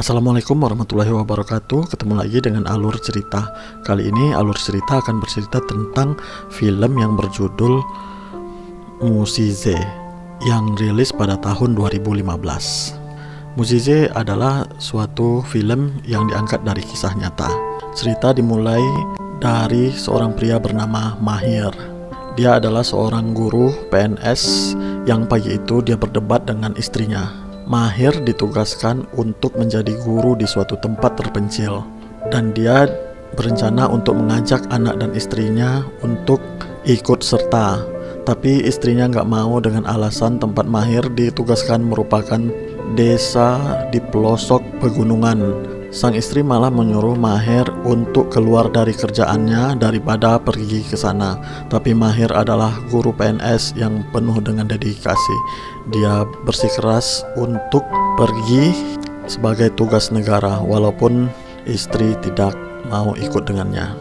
Assalamualaikum warahmatullahi wabarakatuh. Ketemu lagi dengan Alur Cerita. Kali ini Alur Cerita akan bercerita tentang film yang berjudul Musize yang rilis pada tahun 2015. Musize adalah suatu film yang diangkat dari kisah nyata. Cerita dimulai dari seorang pria bernama Mahir. Dia adalah seorang guru PNS yang pagi itu dia berdebat dengan istrinya. Mahir ditugaskan untuk menjadi guru di suatu tempat terpencil, dan dia berencana untuk mengajak anak dan istrinya untuk ikut serta. Tapi istrinya nggak mau dengan alasan tempat Mahir ditugaskan merupakan desa di pelosok pegunungan. Sang istri malah menyuruh Mahir untuk keluar dari kerjaannya daripada pergi ke sana. Tapi Mahir adalah guru PNS yang penuh dengan dedikasi. Dia bersikeras untuk pergi sebagai tugas negara walaupun istri tidak mau ikut dengannya.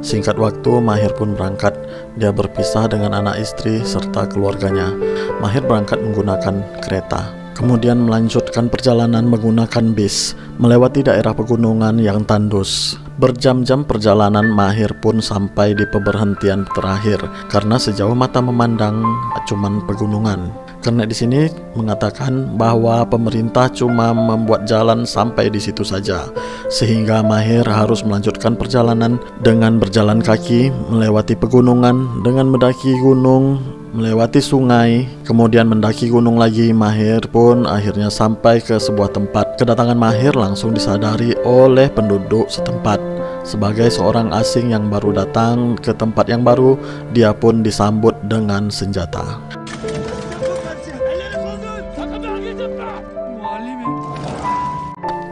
Singkat waktu Mahir pun berangkat. Dia berpisah dengan anak istri serta keluarganya. Mahir berangkat menggunakan kereta, kemudian melanjutkan perjalanan menggunakan bis melewati daerah pegunungan yang tandus. Berjam-jam perjalanan Mahir pun sampai di pemberhentian terakhir karena sejauh mata memandang cuman pegunungan. Karena di sini mengatakan bahwa pemerintah cuma membuat jalan sampai di situ saja, sehingga Mahir harus melanjutkan perjalanan dengan berjalan kaki melewati pegunungan, dengan mendaki gunung, melewati sungai, kemudian mendaki gunung lagi. Mahir pun akhirnya sampai ke sebuah tempat. Kedatangan Mahir langsung disadari oleh penduduk setempat. Sebagai seorang asing yang baru datang ke tempat yang baru, dia pun disambut dengan senjata.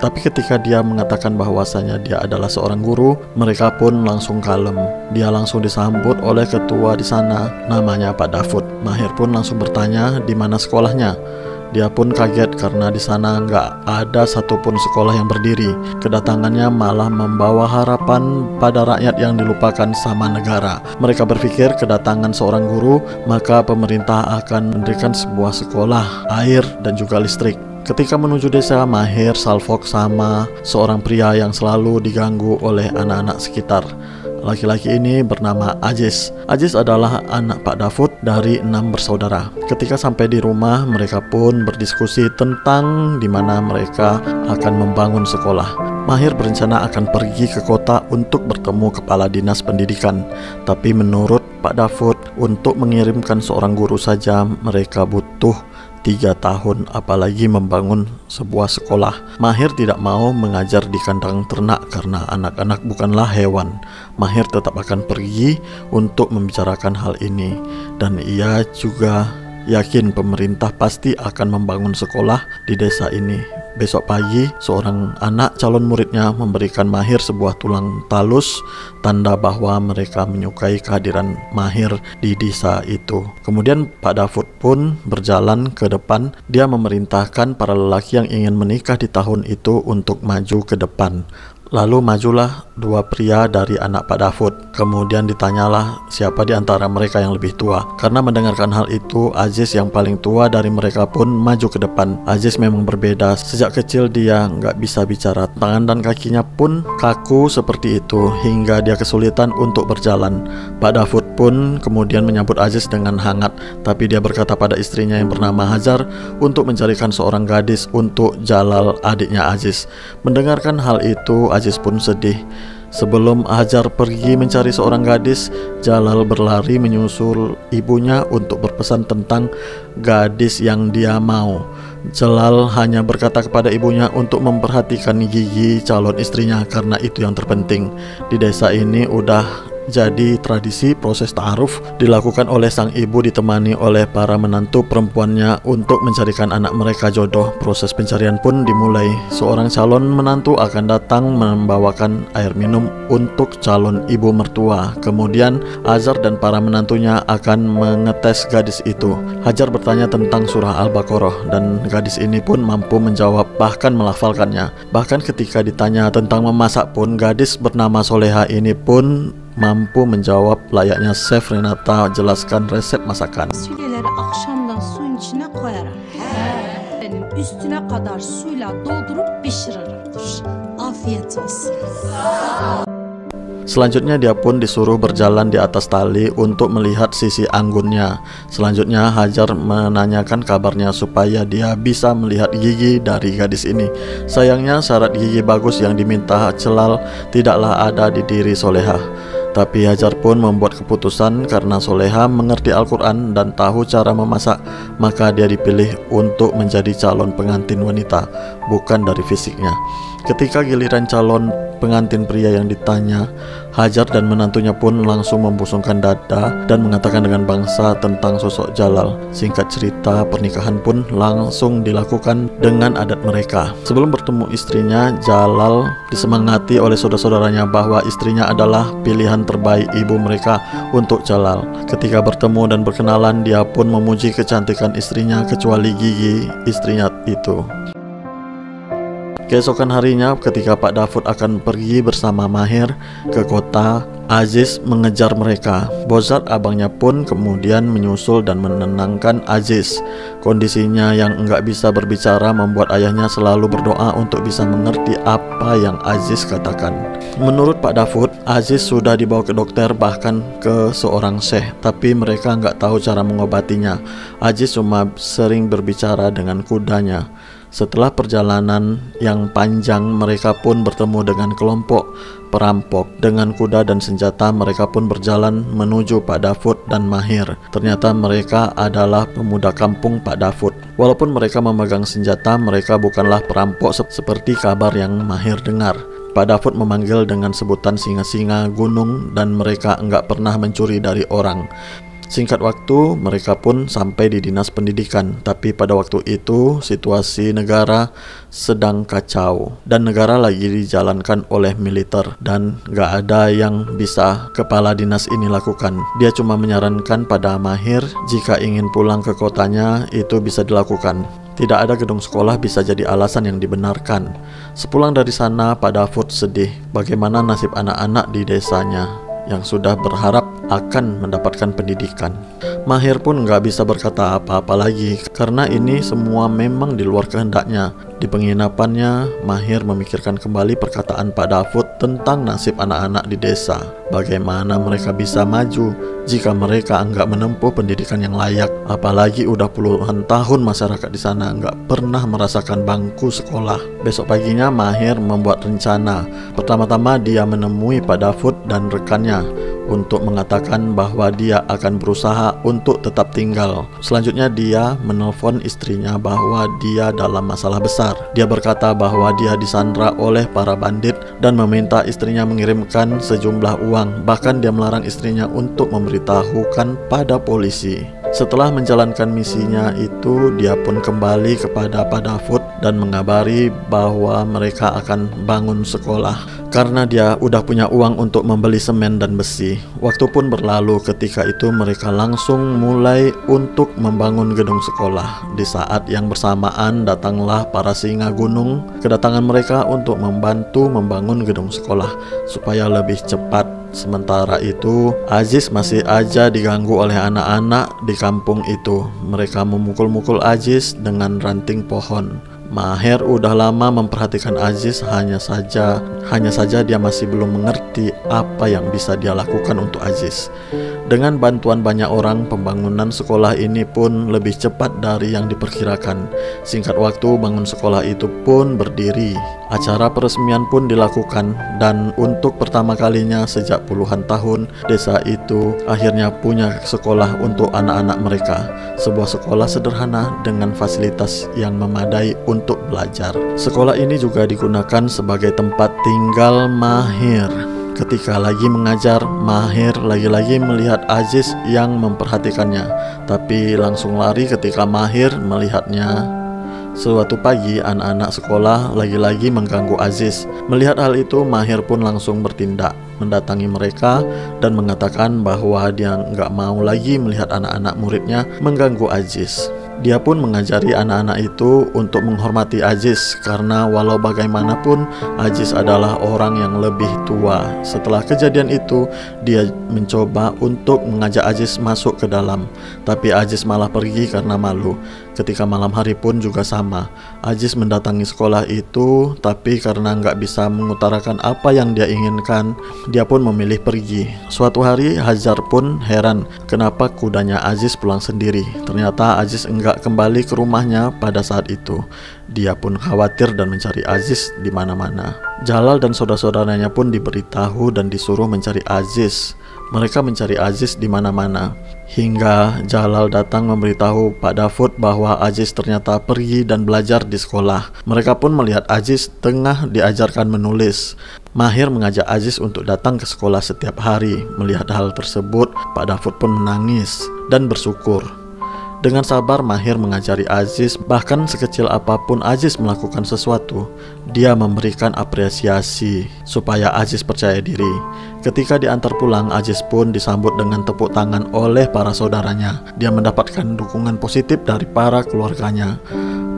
Tapi ketika dia mengatakan bahwasanya dia adalah seorang guru, mereka pun langsung kalem. Dia langsung disambut oleh ketua di sana, namanya Pak Dafud. Mahir pun langsung bertanya di mana sekolahnya. Dia pun kaget karena di sana nggak ada satupun sekolah yang berdiri. Kedatangannya malah membawa harapan pada rakyat yang dilupakan sama negara. Mereka berpikir kedatangan seorang guru, maka pemerintah akan mendirikan sebuah sekolah, air, dan juga listrik. Ketika menuju desa, Mahir salvok sama seorang pria yang selalu diganggu oleh anak-anak sekitar. Laki-laki ini bernama Aziz. Aziz adalah anak Pak Dafud dari 6 bersaudara. Ketika sampai di rumah, mereka pun berdiskusi tentang di mana mereka akan membangun sekolah. Mahir berencana akan pergi ke kota untuk bertemu kepala dinas pendidikan. Tapi menurut Pak Dafud, untuk mengirimkan seorang guru saja mereka butuh 3 tahun, apalagi membangun sebuah sekolah. Mahir tidak mau mengajar di kandang ternak karena anak-anak bukanlah hewan. Mahir tetap akan pergi untuk membicarakan hal ini, dan ia juga yakin pemerintah pasti akan membangun sekolah di desa ini. Besok pagi, seorang anak calon muridnya memberikan Mahir sebuah tulang talus, tanda bahwa mereka menyukai kehadiran Mahir di desa itu. Kemudian Pak Dafud pun berjalan ke depan. Dia memerintahkan para lelaki yang ingin menikah di tahun itu untuk maju ke depan. Lalu majulah 2 pria dari anak Pak Dafud. Kemudian ditanyalah siapa di antara mereka yang lebih tua. Karena mendengarkan hal itu, Aziz yang paling tua dari mereka pun maju ke depan. Aziz memang berbeda. Sejak kecil dia nggak bisa bicara. Tangan dan kakinya pun kaku seperti itu hingga dia kesulitan untuk berjalan. Pak Dafud pun kemudian menyambut Aziz dengan hangat. Tapi dia berkata pada istrinya yang bernama Hajar untuk mencarikan seorang gadis untuk Jalal, adiknya Aziz. Mendengarkan hal itu, Aziz pun sedih. Sebelum Hajar pergi mencari seorang gadis, Jalal berlari menyusul ibunya untuk berpesan tentang gadis yang dia mau. Jalal hanya berkata kepada ibunya untuk memperhatikan gigi calon istrinya karena itu yang terpenting. Di desa ini udah jadi tradisi proses ta'aruf dilakukan oleh sang ibu ditemani oleh para menantu perempuannya untuk mencarikan anak mereka jodoh. Proses pencarian pun dimulai. Seorang calon menantu akan datang membawakan air minum untuk calon ibu mertua. Kemudian Azhar dan para menantunya akan mengetes gadis itu. Hajar bertanya tentang surah Al-Baqarah dan gadis ini pun mampu menjawab, bahkan melafalkannya. Bahkan ketika ditanya tentang memasak pun, gadis bernama Soleha ini pun mampu menjawab layaknya Chef Renata jelaskan resep masakan. Fasulyeleri akşamdan suyun içine koyarım. Benim üstüne kadar suyla doldurup pişiririm. Jesus. Selanjutnya dia pun disuruh berjalan di atas tali untuk melihat sisi anggunnya. Selanjutnya Hajar menanyakan kabarnya supaya dia bisa melihat gigi dari gadis ini. Sayangnya syarat gigi bagus yang diminta Celal tidaklah ada di diri Solehah. Tapi Hajar pun membuat keputusan karena Solehah mengerti Al-Quran dan tahu cara memasak, maka dia dipilih untuk menjadi calon pengantin wanita, bukan dari fisiknya. Ketika giliran calon pengantin pria yang ditanya, Hajar dan menantunya pun langsung membusungkan dada dan mengatakan dengan bangsa tentang sosok Jalal. Singkat cerita, pernikahan pun langsung dilakukan dengan adat mereka. Sebelum bertemu istrinya, Jalal disemangati oleh saudara-saudaranya bahwa istrinya adalah pilihan terbaik ibu mereka untuk Jalal. Ketika bertemu dan berkenalan, dia pun memuji kecantikan istrinya kecuali gigi istrinya itu. Keesokan harinya ketika Pak Dafud akan pergi bersama Mahir ke kota, Aziz mengejar mereka. Bozat abangnya pun kemudian menyusul dan menenangkan Aziz. Kondisinya yang enggak bisa berbicara membuat ayahnya selalu berdoa untuk bisa mengerti apa yang Aziz katakan. Menurut Pak Dafud, Aziz sudah dibawa ke dokter bahkan ke seorang syekh, tapi mereka enggak tahu cara mengobatinya. Aziz cuma sering berbicara dengan kudanya. Setelah perjalanan yang panjang, mereka pun bertemu dengan kelompok perampok. Dengan kuda dan senjata, mereka pun berjalan menuju Pak Dafud dan Mahir. Ternyata mereka adalah pemuda kampung Pak Dafud. Walaupun mereka memegang senjata, mereka bukanlah perampok seperti kabar yang Mahir dengar. Pak Dafud memanggil dengan sebutan singa-singa gunung dan mereka enggak pernah mencuri dari orang. Singkat waktu, mereka pun sampai di dinas pendidikan. Tapi pada waktu itu, situasi negara sedang kacau dan negara lagi dijalankan oleh militer dan gak ada yang bisa kepala dinas ini lakukan. Dia cuma menyarankan pada Mahir jika ingin pulang ke kotanya itu bisa dilakukan. Tidak ada gedung sekolah bisa jadi alasan yang dibenarkan. Sepulang dari sana, Pak Dafud sedih bagaimana nasib anak-anak di desanya yang sudah berharap akan mendapatkan pendidikan. Mahir pun nggak bisa berkata apa-apa lagi karena ini semua memang di luar kehendaknya. Di penginapannya, Mahir memikirkan kembali perkataan Pak Dafud tentang nasib anak-anak di desa. Bagaimana mereka bisa maju jika mereka nggak menempuh pendidikan yang layak? Apalagi udah puluhan tahun masyarakat di sana nggak pernah merasakan bangku sekolah. Besok paginya Mahir membuat rencana. Pertama-tama dia menemui Pak Dafud dan rekannya untuk mengatakan bahwa dia akan berusaha untuk tetap tinggal. Selanjutnya dia menelpon istrinya bahwa dia dalam masalah besar. Dia berkata bahwa dia disandra oleh para bandit dan meminta istrinya mengirimkan sejumlah uang. Bahkan dia melarang istrinya untuk memberitahukan pada polisi. Setelah menjalankan misinya itu, dia pun kembali kepada Pak Dafud dan mengabari bahwa mereka akan bangun sekolah karena dia udah punya uang untuk membeli semen dan besi. Waktu pun berlalu, ketika itu mereka langsung mulai untuk membangun gedung sekolah. Di saat yang bersamaan datanglah para singa gunung. Kedatangan mereka untuk membantu membangun gedung sekolah supaya lebih cepat. Sementara itu, Aziz masih aja diganggu oleh anak-anak di kampung itu. Mereka memukul-mukul Aziz dengan ranting pohon. Mahir udah lama memperhatikan Aziz, hanya saja dia masih belum mengerti apa yang bisa dia lakukan untuk Aziz. Dengan bantuan banyak orang, pembangunan sekolah ini pun lebih cepat dari yang diperkirakan. Singkat waktu, bangun sekolah itu pun berdiri. Acara peresmian pun dilakukan dan untuk pertama kalinya sejak puluhan tahun, desa itu akhirnya punya sekolah untuk anak-anak mereka. Sebuah sekolah sederhana dengan fasilitas yang memadai untuk belajar. Sekolah ini juga digunakan sebagai tempat tinggal Mahir. Ketika lagi mengajar, Mahir lagi-lagi melihat Aziz yang memperhatikannya, tapi langsung lari ketika Mahir melihatnya. Suatu pagi, anak-anak sekolah lagi-lagi mengganggu Aziz. Melihat hal itu, Mahir pun langsung bertindak, mendatangi mereka dan mengatakan bahwa dia nggak mau lagi melihat anak-anak muridnya mengganggu Aziz. Dia pun mengajari anak-anak itu untuk menghormati Aziz karena walau bagaimanapun Aziz adalah orang yang lebih tua. Setelah kejadian itu, dia mencoba untuk mengajak Aziz masuk ke dalam, tapi Aziz malah pergi karena malu. Ketika malam hari pun juga sama. Aziz mendatangi sekolah itu, tapi karena nggak bisa mengutarakan apa yang dia inginkan, dia pun memilih pergi. Suatu hari Hajar pun heran kenapa kudanya Aziz pulang sendiri. Ternyata Aziz enggak kembali ke rumahnya pada saat itu. Dia pun khawatir dan mencari Aziz di mana-mana. Jalal dan saudara-saudaranya pun diberitahu dan disuruh mencari Aziz. Mereka mencari Aziz di mana-mana, hingga Jalal datang memberitahu Pak Dafud bahwa Aziz ternyata pergi dan belajar di sekolah. Mereka pun melihat Aziz tengah diajarkan menulis. Mahir mengajak Aziz untuk datang ke sekolah setiap hari. Melihat hal tersebut, Pak Dafud pun menangis dan bersyukur. Dengan sabar Mahir mengajari Aziz, bahkan sekecil apapun Aziz melakukan sesuatu, dia memberikan apresiasi supaya Aziz percaya diri. Ketika diantar pulang, Aziz pun disambut dengan tepuk tangan oleh para saudaranya. Dia mendapatkan dukungan positif dari para keluarganya.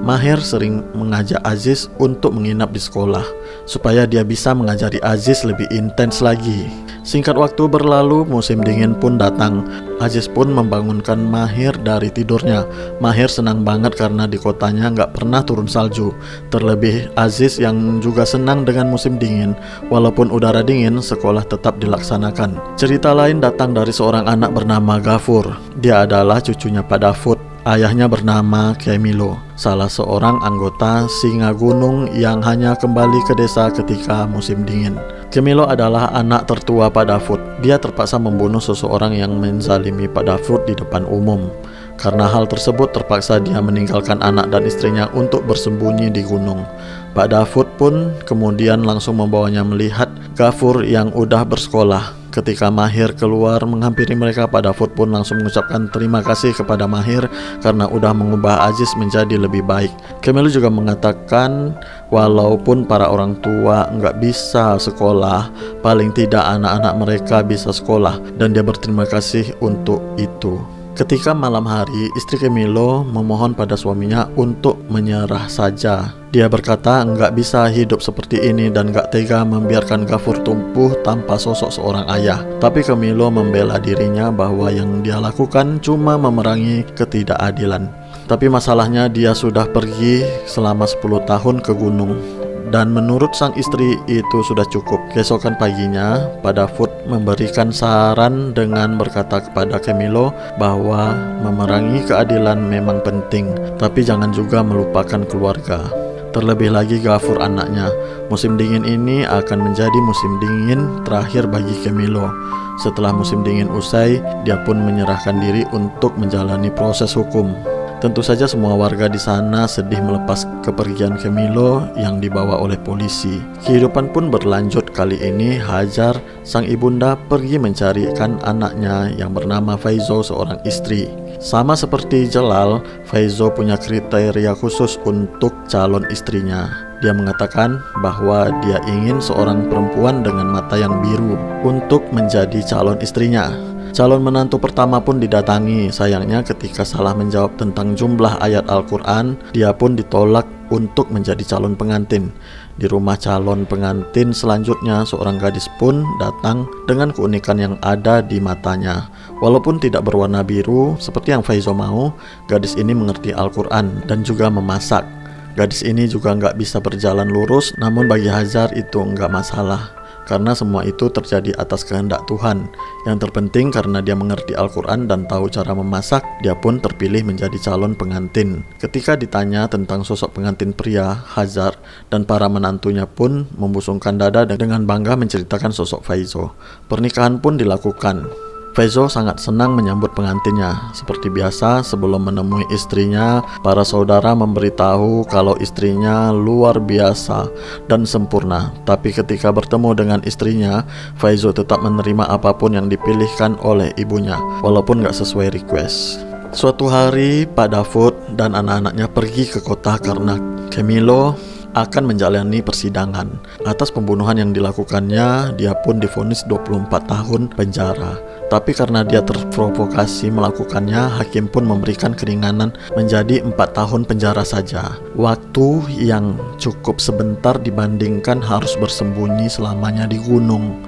Mahir sering mengajak Aziz untuk menginap di sekolah, supaya dia bisa mengajari Aziz lebih intens lagi. Singkat waktu berlalu, musim dingin pun datang. Aziz pun membangunkan Mahir dari tidurnya. Mahir senang banget karena di kotanya nggak pernah turun salju. Terlebih Aziz yang juga senang dengan musim dingin. Walaupun udara dingin, sekolah tetap dilaksanakan. Cerita lain datang dari seorang anak bernama Ghafur. Dia adalah cucunya Pak Dafud. Ayahnya bernama Kemilo, salah seorang anggota Singa Gunung yang hanya kembali ke desa ketika musim dingin. Kemilo adalah anak tertua Pak Dafud. Dia terpaksa membunuh seseorang yang menzalimi Pak Dafud di depan umum. Karena hal tersebut terpaksa dia meninggalkan anak dan istrinya untuk bersembunyi di gunung. Pak Dafud pun kemudian langsung membawanya melihat Ghafur yang udah bersekolah. Ketika Mahir keluar menghampiri mereka, Pak Dafud pun langsung mengucapkan terima kasih kepada Mahir karena udah mengubah Aziz menjadi lebih baik. Kemilo juga mengatakan walaupun para orang tua nggak bisa sekolah, paling tidak anak-anak mereka bisa sekolah, dan dia berterima kasih untuk itu. Ketika malam hari, istri Kemilo memohon pada suaminya untuk menyerah saja. Dia berkata nggak bisa hidup seperti ini dan nggak tega membiarkan Ghafur tumbuh tanpa sosok seorang ayah. Tapi Kemilo membela dirinya bahwa yang dia lakukan cuma memerangi ketidakadilan. Tapi masalahnya dia sudah pergi selama 10 tahun ke gunung. Dan menurut sang istri itu sudah cukup. Keesokan paginya, Pak Dafud memberikan saran dengan berkata kepada Kemilo bahwa memerangi keadilan memang penting, tapi jangan juga melupakan keluarga. Terlebih lagi Ghafur anaknya. Musim dingin ini akan menjadi musim dingin terakhir bagi Kemilo. Setelah musim dingin usai, dia pun menyerahkan diri untuk menjalani proses hukum. Tentu saja semua warga di sana sedih melepas kepergian Kemilo yang dibawa oleh polisi. Kehidupan pun berlanjut. Kali ini Hajar, sang ibunda, pergi mencarikan anaknya yang bernama Faizo, seorang istri. Sama seperti Jalal, Faizo punya kriteria khusus untuk calon istrinya. Dia mengatakan bahwa dia ingin seorang perempuan dengan mata yang biru untuk menjadi calon istrinya. Calon menantu pertama pun didatangi. Sayangnya ketika salah menjawab tentang jumlah ayat Al-Quran, dia pun ditolak untuk menjadi calon pengantin. Di rumah calon pengantin selanjutnya, seorang gadis pun datang dengan keunikan yang ada di matanya. Walaupun tidak berwarna biru seperti yang Faizo mau, gadis ini mengerti Al-Quran dan juga memasak. Gadis ini juga nggak bisa berjalan lurus, namun bagi Hajar itu nggak masalah. Karena semua itu terjadi atas kehendak Tuhan. Yang terpenting karena dia mengerti Al-Quran dan tahu cara memasak, dia pun terpilih menjadi calon pengantin. Ketika ditanya tentang sosok pengantin pria, Hajar dan para menantunya pun membusungkan dada dengan bangga menceritakan sosok Faizo. Pernikahan pun dilakukan. Faizo sangat senang menyambut pengantinnya. Seperti biasa, sebelum menemui istrinya, para saudara memberitahu kalau istrinya luar biasa dan sempurna. Tapi ketika bertemu dengan istrinya, Faizo tetap menerima apapun yang dipilihkan oleh ibunya, walaupun gak sesuai request. Suatu hari, Pak Dafud dan anak-anaknya pergi ke kota karena Kemilo akan menjalani persidangan. Atas pembunuhan yang dilakukannya, dia pun divonis 24 tahun penjara. Tapi karena dia terprovokasi melakukannya, hakim pun memberikan keringanan menjadi 4 tahun penjara saja. Waktu yang cukup sebentar dibandingkan harus bersembunyi selamanya di gunung.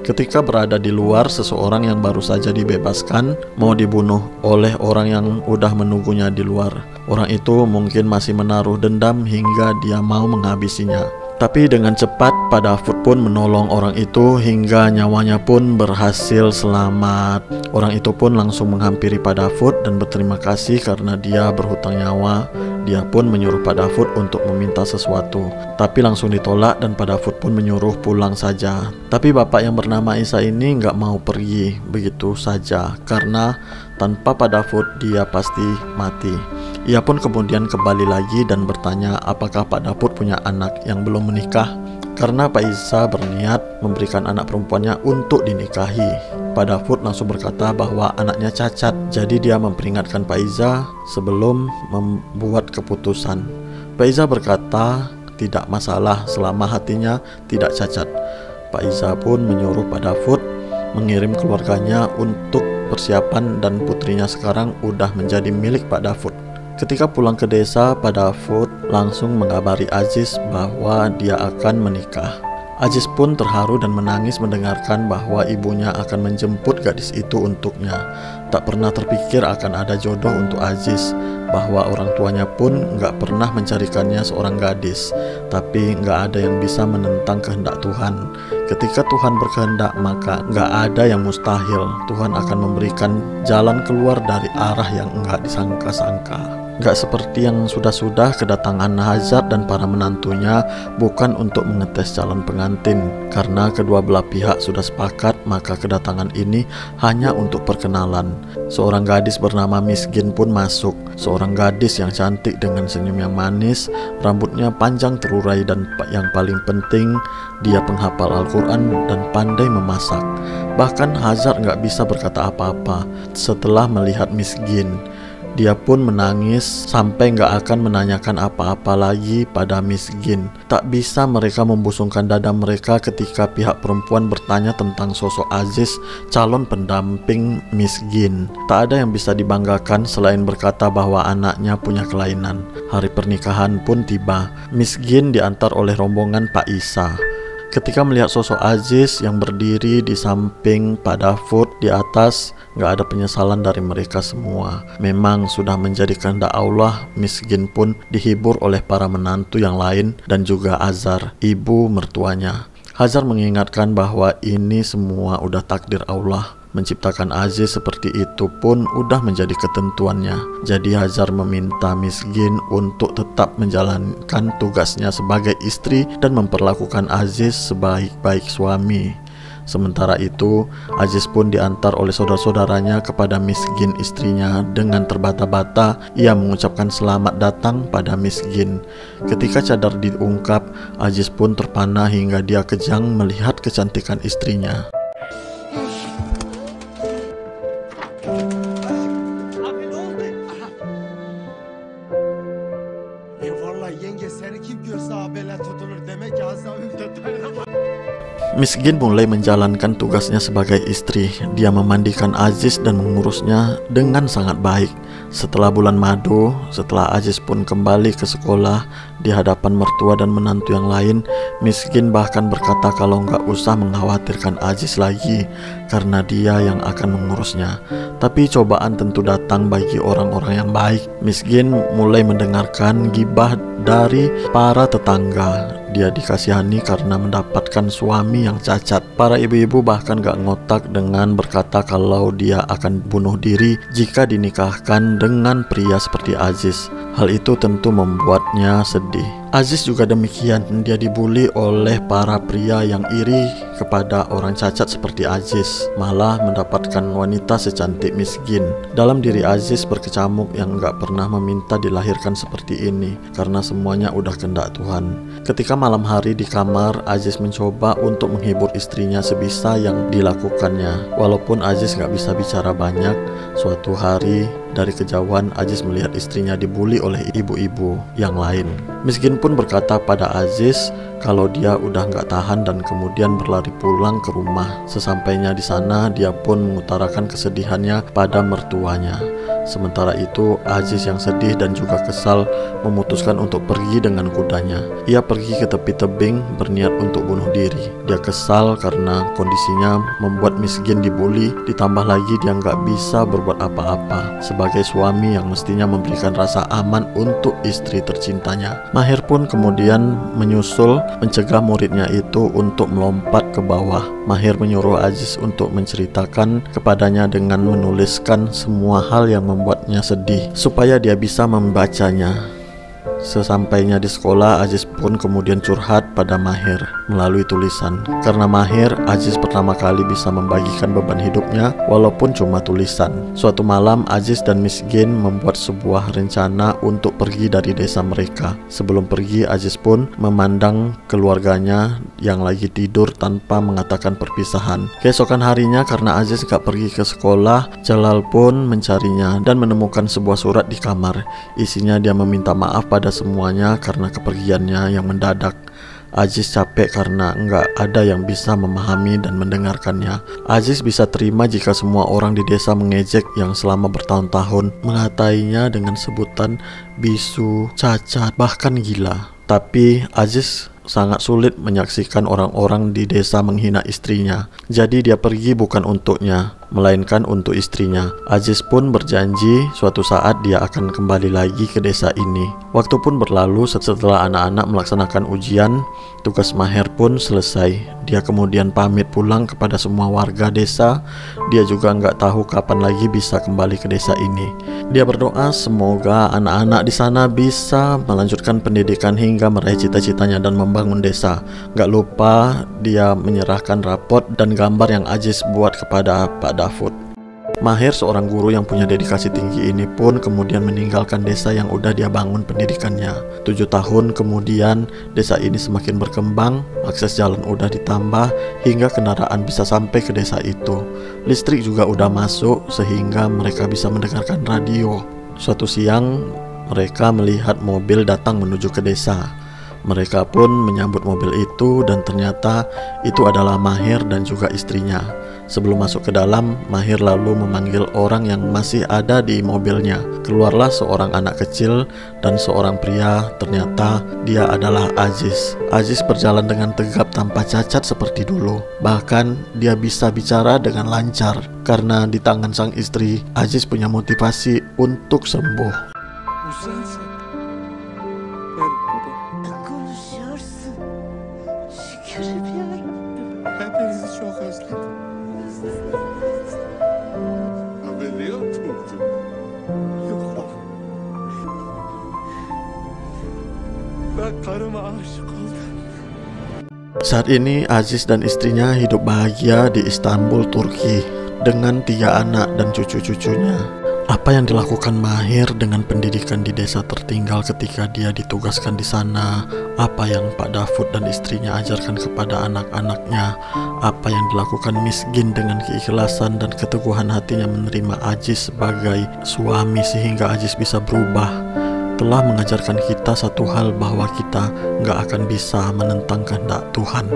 Ketika berada di luar, seseorang yang baru saja dibebaskan mau dibunuh oleh orang yang udah menunggunya di luar. Orang itu mungkin masih menaruh dendam hingga dia mau menghabisinya. Tapi dengan cepat Pak Daud pun menolong orang itu hingga nyawanya pun berhasil selamat. Orang itu pun langsung menghampiri Pak Daud dan berterima kasih karena dia berhutang nyawa. Dia pun menyuruh Pak Daud untuk meminta sesuatu, tapi langsung ditolak dan Pak Daud pun menyuruh pulang saja. Tapi bapak yang bernama Isa ini nggak mau pergi begitu saja, karena tanpa Pak Daud dia pasti mati. Ia pun kemudian kembali lagi dan bertanya apakah Pak Daud punya anak yang belum menikah, karena Pak Isa berniat memberikan anak perempuannya untuk dinikahi. Pak Daud langsung berkata bahwa anaknya cacat, jadi dia memperingatkan Pak Isa sebelum membuat keputusan. Pak Isa berkata tidak masalah selama hatinya tidak cacat. Pak Isa pun menyuruh Pak Daud mengirim keluarganya untuk persiapan dan putrinya sekarang udah menjadi milik Pak Daud. Ketika pulang ke desa, Pak Daud langsung mengabari Aziz bahwa dia akan menikah. Aziz pun terharu dan menangis mendengarkan bahwa ibunya akan menjemput gadis itu untuknya. Tak pernah terpikir akan ada jodoh untuk Aziz, bahwa orang tuanya pun gak pernah mencarikannya seorang gadis. Tapi gak ada yang bisa menentang kehendak Tuhan. Ketika Tuhan berkehendak, maka gak ada yang mustahil. Tuhan akan memberikan jalan keluar dari arah yang gak disangka-sangka. Gak seperti yang sudah-sudah, kedatangan Hajar dan para menantunya bukan untuk mengetes calon pengantin. Karena kedua belah pihak sudah sepakat, maka kedatangan ini hanya untuk perkenalan. Seorang gadis bernama Miskin pun masuk. Seorang gadis yang cantik dengan senyum yang manis, rambutnya panjang terurai, dan yang paling penting, dia penghafal Al-Quran dan pandai memasak. Bahkan Hajar gak bisa berkata apa-apa setelah melihat Miskin. Dia pun menangis sampai gak akan menanyakan apa-apa lagi pada Miskin. Tak bisa mereka membusungkan dada mereka ketika pihak perempuan bertanya tentang sosok Aziz, calon pendamping Miskin. Tak ada yang bisa dibanggakan selain berkata bahwa anaknya punya kelainan. Hari pernikahan pun tiba. Miskin diantar oleh rombongan Pak Isa. Ketika melihat sosok Aziz yang berdiri di samping Pak Daud di atas, gak ada penyesalan dari mereka semua. Memang sudah menjadi kehendak Allah. Miskin pun dihibur oleh para menantu yang lain dan juga Azar, ibu mertuanya. Hajar mengingatkan bahwa ini semua udah takdir Allah. Menciptakan Aziz seperti itu pun udah menjadi ketentuannya. Jadi Hajar meminta Miskin untuk tetap menjalankan tugasnya sebagai istri dan memperlakukan Aziz sebaik-baik suami. Sementara itu, Aziz pun diantar oleh saudara-saudaranya kepada Miskin istrinya. Dengan terbata-bata, ia mengucapkan selamat datang pada Miskin. Ketika cadar diungkap, Aziz pun terpana hingga dia kejang melihat kecantikan istrinya. Miskin mulai menjalankan tugasnya sebagai istri. Dia memandikan Aziz dan mengurusnya dengan sangat baik. Setelah bulan madu, setelah Aziz pun kembali ke sekolah di hadapan mertua dan menantu yang lain, Miskin bahkan berkata kalau nggak usah mengkhawatirkan Aziz lagi karena dia yang akan mengurusnya. Tapi cobaan tentu datang bagi orang-orang yang baik. Miskin mulai mendengarkan gibah dari para tetangga. Dia dikasihani karena mendapatkan suami yang cacat. Para ibu-ibu bahkan gak ngotak dengan berkata kalau dia akan bunuh diri jika dinikahkan dengan pria seperti Aziz. Hal itu tentu membuatnya sedih. Aziz juga demikian, dia dibully oleh para pria yang iri kepada orang cacat seperti Aziz, malah mendapatkan wanita secantik Miskin. Dalam diri Aziz berkecamuk yang gak pernah meminta dilahirkan seperti ini, karena semuanya udah kehendak Tuhan. Ketika malam hari di kamar, Aziz mencoba untuk menghibur istrinya sebisa yang dilakukannya. Walaupun Aziz gak bisa bicara banyak, suatu hari dari kejauhan Aziz melihat istrinya dibully oleh ibu-ibu yang lain. Miskin pun berkata pada Aziz kalau dia udah gak tahan dan kemudian berlari pulang ke rumah. Sesampainya di sana, dia pun mengutarakan kesedihannya pada mertuanya. Sementara itu, Aziz yang sedih dan juga kesal memutuskan untuk pergi dengan kudanya. Ia pergi ke tepi tebing berniat untuk bunuh diri. Dia kesal karena kondisinya membuat miskin dibully, ditambah lagi dia nggak bisa berbuat apa-apa sebagai suami yang mestinya memberikan rasa aman untuk istri tercintanya. Mahir pun kemudian menyusul mencegah muridnya itu untuk melompat ke bawah. Mahir menyuruh Aziz untuk menceritakan kepadanya dengan menuliskan semua hal yang membuatnya sedih supaya dia bisa membacanya. Sesampainya di sekolah, Aziz pun kemudian curhat pada Mahir melalui tulisan. Karena Mahir, Aziz pertama kali bisa membagikan beban hidupnya walaupun cuma tulisan. Suatu malam, Aziz dan Miskin membuat sebuah rencana untuk pergi dari desa mereka. Sebelum pergi, Aziz pun memandang keluarganya yang lagi tidur tanpa mengatakan perpisahan. Keesokan harinya, karena Aziz gak pergi ke sekolah, Jalal pun mencarinya dan menemukan sebuah surat di kamar. Isinya dia meminta maaf pada semuanya karena kepergiannya yang mendadak. Aziz capek karena nggak ada yang bisa memahami dan mendengarkannya. Aziz bisa terima jika semua orang di desa mengejek yang selama bertahun-tahun, mengatainya dengan sebutan bisu, cacat, bahkan gila. Tapi Aziz sangat sulit menyaksikan orang-orang di desa menghina istrinya. Jadi dia pergi bukan untuknya, melainkan untuk istrinya. Aziz pun berjanji suatu saat dia akan kembali lagi ke desa ini. Waktu pun berlalu. Setelah anak-anak melaksanakan ujian, tugas Mahir pun selesai. Dia kemudian pamit pulang kepada semua warga desa. Dia juga nggak tahu kapan lagi bisa kembali ke desa ini. Dia berdoa semoga anak-anak di sana bisa melanjutkan pendidikan hingga meraih cita-citanya dan membangun desa. Gak lupa dia menyerahkan rapot dan gambar yang Aziz buat kepada Pak Dafud. Mahir, seorang guru yang punya dedikasi tinggi ini pun kemudian meninggalkan desa yang udah dia bangun pendidikannya. 7 tahun kemudian desa ini semakin berkembang, akses jalan udah ditambah hingga kendaraan bisa sampai ke desa itu. Listrik juga udah masuk sehingga mereka bisa mendengarkan radio. Suatu siang mereka melihat mobil datang menuju ke desa. Mereka pun menyambut mobil itu dan ternyata itu adalah Mahir dan juga istrinya. Sebelum masuk ke dalam, Mahir lalu memanggil orang yang masih ada di mobilnya. Keluarlah seorang anak kecil dan seorang pria. Ternyata dia adalah Aziz. Aziz berjalan dengan tegap tanpa cacat seperti dulu. Bahkan dia bisa bicara dengan lancar. Karena di tangan sang istri, Aziz punya motivasi untuk sembuh. Konuşuyorsun. Şükür ediyorum. Hepinizi çok özledim. Haberi yok muydu? Yok. Ben karıma aşık oldum. Saat ini Aziz dan istrinya hidup bahagia di Istanbul, Turki dengan 3 anak dan cucu-cucunya. Apa yang dilakukan Mahir dengan pendidikan di desa tertinggal ketika dia ditugaskan di sana, apa yang Pak Dafud dan istrinya ajarkan kepada anak-anaknya, apa yang dilakukan Miskin dengan keikhlasan dan keteguhan hatinya menerima Aziz sebagai suami sehingga Aziz bisa berubah, telah mengajarkan kita satu hal, bahwa kita nggak akan bisa menentang kehendak Tuhan.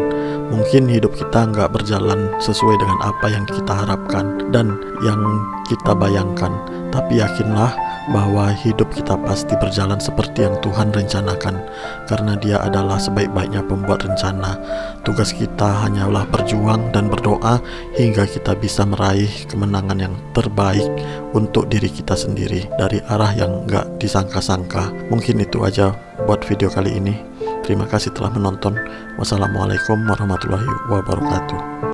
Mungkin hidup kita nggak berjalan sesuai dengan apa yang kita harapkan dan yang kita bayangkan, tapi yakinlah bahwa hidup kita pasti berjalan seperti yang Tuhan rencanakan, karena Dia adalah sebaik-baiknya pembuat rencana. Tugas kita hanyalah berjuang dan berdoa hingga kita bisa meraih kemenangan yang terbaik untuk diri kita sendiri dari arah yang gak disangka-sangka. Mungkin itu aja buat video kali ini. Terima kasih telah menonton. Wassalamualaikum warahmatullahi wabarakatuh.